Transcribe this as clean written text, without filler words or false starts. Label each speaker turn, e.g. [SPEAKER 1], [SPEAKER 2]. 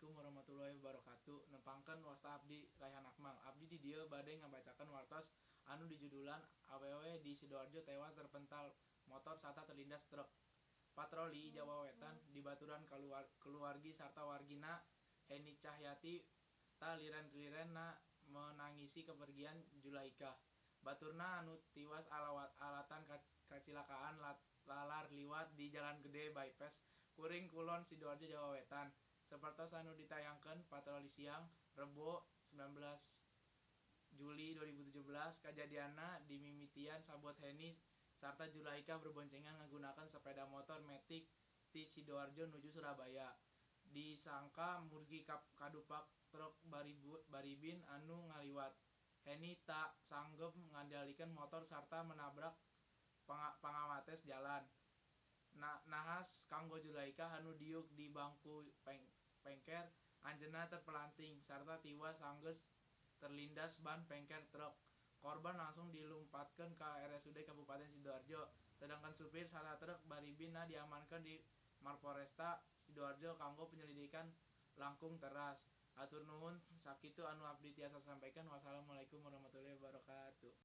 [SPEAKER 1] Assalamualaikum warahmatullahi wabarakatuh. Nempangkeun wasta abdi Raihan Akmal. Abdi di dieu bade ngabacakeun wartos anu dijudulan awewe di Sidoarjo tewas terpental motor sarta terlindas truk. Patroli Jawa Wetan dibaturan keluargi sarta wargina Heni Cahyati ta liren-lirenna menangisi kepergian Julaikah. Baturna anu tiwas alatan kacilakaan lalar liwat di Jalan Gede Bypass Kuring Kulon Sidoarjo Jawa Wetan. Sapertos anu ditayangkeun patroli siang Rebo 19 Juli 2017 kajadianna di mimitian sabot Heni sarta Julaika berboncengan menggunakan sepeda motor Matic di Sidoarjo menuju Surabaya. Disangka murgi kadupak truk baribin anu ngaliwat. Heni tak sanggup mengendalikan motor sarta menabrak pangawates jalan. Nahas kanggo Julaika anu diuk di bangku pengker anjeunna terpelanting sarta tiwas sanggeus terlindas ban pengker truk. Korban langsung dilumpatkeun ka RSUD Kabupaten Sidoarjo, sedangkan supir sarta truk baribinna diamankeun di Mapolresta Sidoarjo kanggo penyelidikan langkung teras. Hatur nuhun sakitu anu abdi tiasa sampaikan. Wassalamualaikum warahmatullahi wabarakatuh.